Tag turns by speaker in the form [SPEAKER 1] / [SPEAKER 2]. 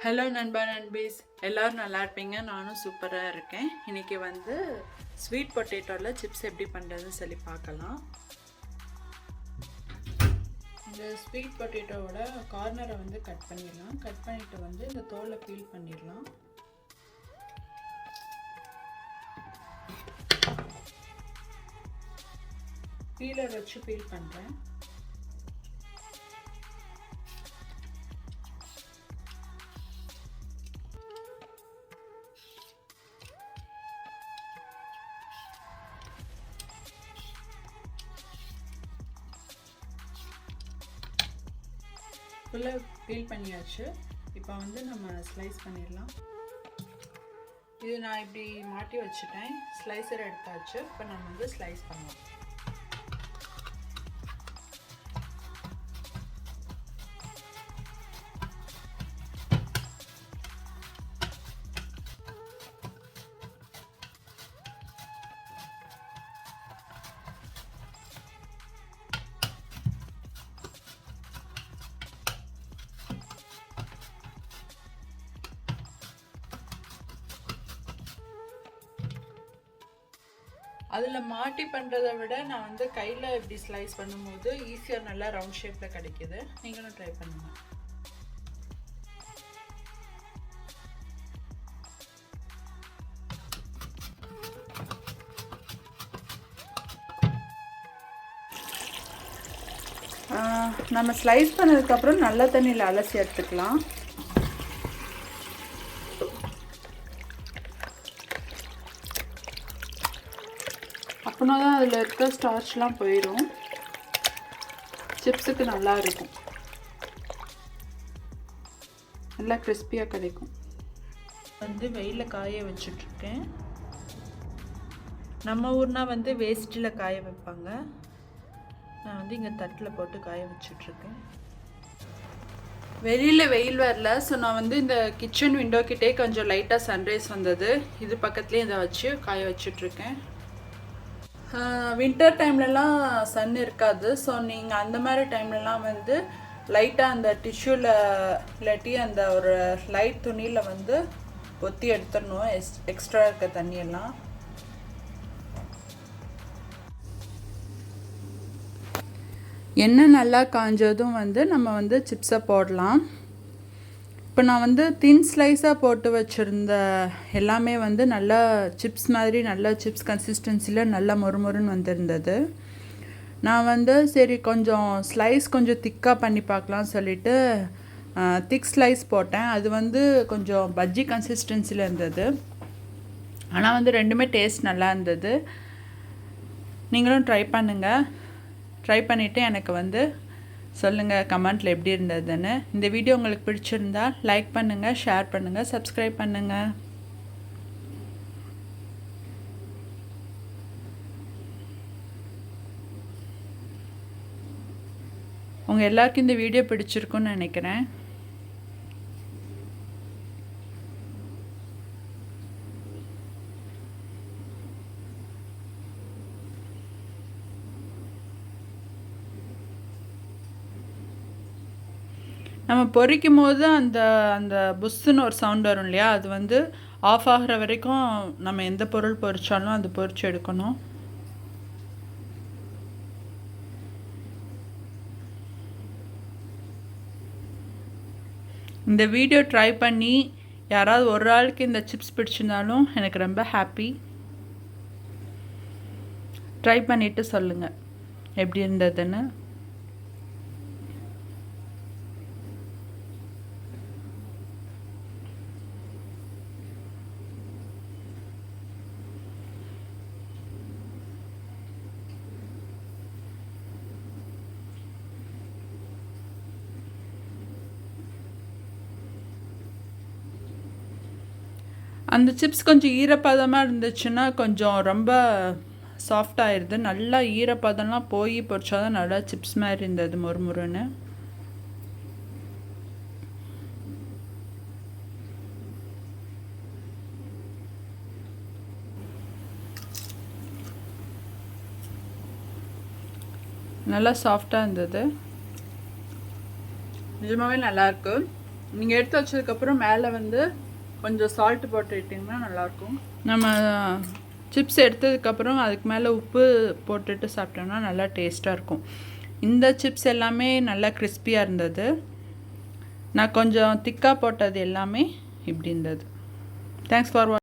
[SPEAKER 1] Hello நண்பா நண்பீஸ், எல்லோரும் நல்லா இருப்பீங்க. நானும் சூப்பராக இருக்கேன். இன்றைக்கி வந்து ஸ்வீட் பொட்டேட்டோவில் சிப்ஸ் எப்படி பண்ணுறதுன்னு சொல்லி பார்க்கலாம். இந்த ஸ்வீட் பொட்டேட்டோவோட கார்னரை வந்து கட் பண்ணிடலாம். கட் பண்ணிவிட்டு வந்து இந்த தோலை பீல் பண்ணிடலாம். பீலர் வச்சு பீல் பண்ணுறேன். ஃபுல்லாக பீல் பண்ணியாச்சு. இப்போ வந்து நம்ம ஸ்லைஸ் பண்ணிடலாம். இது நான் இப்படி மாட்டி வச்சுட்டேன். ஸ்லைசர் எடுத்தாச்சு. இப்போ நம்ம வந்து ஸ்லைஸ் பண்ணலாம். அதில் மாட்டி பண்ணுறதை விட நான் வந்து கையில் இப்படி ஸ்லைஸ் பண்ணும்போது ஈஸியாக நல்லா ரவுண்ட் ஷேப்பில் கிடைக்கிது. நீங்களும் ட்ரை பண்ணுங்கள். நம்ம ஸ்லைஸ் பண்ணதுக்கப்புறம் நல்ல தண்ணியில் அலசி எடுத்துக்கலாம். அப்படின்னா தான் அதில் இருக்க ஸ்டார்ச்லாம் போயிடும். சிப்ஸுக்கு நல்லா இருக்கும், நல்லா கிறிஸ்பியாக கிடைக்கும். வந்து வெயிலில் காய வச்சுட்ருக்கேன். நம்ம ஊர்னால் வந்து வேஸ்ட்டில் காய வைப்பாங்க. நான் வந்து இங்கே தட்டில் போட்டு காய வச்சுட்ருக்கேன். வெளியில் வெயில் வரல, ஸோ நான் வந்து இந்த கிச்சன் விண்டோ கிட்டே கொஞ்சம் லைட்டாக சன்ரைஸ் வந்தது. இது பக்கத்துலேயே இதை வச்சு காய வச்சுட்ருக்கேன். வின்டர் டைம்லலாம் சன் இருக்காது. ஸோ நீங்கள் அந்த மாதிரி டைம்லலாம் வந்து லைட்டாக அந்த டிஷ்யூவில் இல்லாட்டி அந்த ஒரு லைட் துணியில் வந்து ஒத்தி எடுத்துடணும் எக்ஸ்ட்ரா இருக்க தண்ணியெல்லாம். எண்ணெய் நல்லா காஞ்சதும் வந்து நம்ம வந்து சிப்ஸை போடலாம். இப்போ நான் வந்து தின் ஸ்லைஸாக போட்டு வச்சுருந்த எல்லாமே வந்து நல்லா சிப்ஸ் மாதிரி நல்லா சிப்ஸ் கன்சிஸ்டன்சியில் நல்லா மொறுமொறுன்னு வந்திருந்தது. நான் வந்து சரி கொஞ்சம் ஸ்லைஸ் கொஞ்சம் திக்காக பண்ணி பார்க்கலாம் சொல்லிவிட்டு திக் ஸ்லைஸ் போட்டேன். அது வந்து கொஞ்சம் பஜ்ஜி கன்சிஸ்டன்சியில் இருந்தது. ஆனால் வந்து ரெண்டுமே டேஸ்ட் நல்லா இருந்தது. நீங்களும் ட்ரை பண்ணுங்கள். ட்ரை பண்ணிவிட்டு எனக்கு வந்து சொல்லுங்கள் கமெண்ட்டில் எப்படி இருந்ததுன்னு. இந்த வீடியோ உங்களுக்கு பிடிச்சிருந்தா லைக் பண்ணுங்கள், ஷேர் பண்ணுங்கள், சப்ஸ்கிரைப் பண்ணுங்கள். உங்கள் எல்லாருக்கும் இந்த வீடியோ பிடிச்சிருக்குன்னு நினைக்கிறேன். நம்ம பொரிக்கும் போது அந்த அந்த புஷ்ஷுன்னு ஒரு சவுண்ட் வரும் இல்லையா, அது வந்து ஆஃப் ஆகிற வரைக்கும் நம்ம எந்த பொருள் பொரிச்சாலும் அது பொரிச்சு எடுக்கணும். இந்த வீடியோ ட்ரை பண்ணி யாராவது ஒரு ஆளுக்கு இந்த சிப்ஸ் பிடிச்சிருந்தாலும் எனக்கு ரொம்ப ஹாப்பி. ட்ரை பண்ணிவிட்டு சொல்லுங்கள் எப்படி இருந்ததுன்னு. அந்த சிப்ஸ் கொஞ்சம் ஈரப்பதமாக இருந்துச்சுன்னா கொஞ்சம் ரொம்ப சாஃப்டாகிடுது. நல்லா ஈரப்பதம்லாம் போய் பொரிச்சா தான் நல்லா சிப்ஸ் மாதிரி இருந்தது மொறுமொறுன்னு. நல்லா சாஃப்டாக இருந்தது. நிஜமாகவே நல்லாயிருக்கு. நீங்கள் எடுத்து வச்சதுக்கப்புறம் மேலே வந்து கொஞ்சம் சால்ட்டு போட்டுக்கிட்டிங்கன்னா நல்லாயிருக்கும். நம்ம சிப்ஸ் எடுத்ததுக்கப்புறம் அதுக்கு மேலே உப்பு போட்டுட்டு சாப்பிட்டோம்னா நல்லா டேஸ்ட்டாக இருக்கும். இந்த சிப்ஸ் எல்லாமே நல்லா கிறிஸ்பியாக இருந்தது. நான் கொஞ்சம் திக்காக போட்டது எல்லாமே இப்படி இருந்தது. Thanks for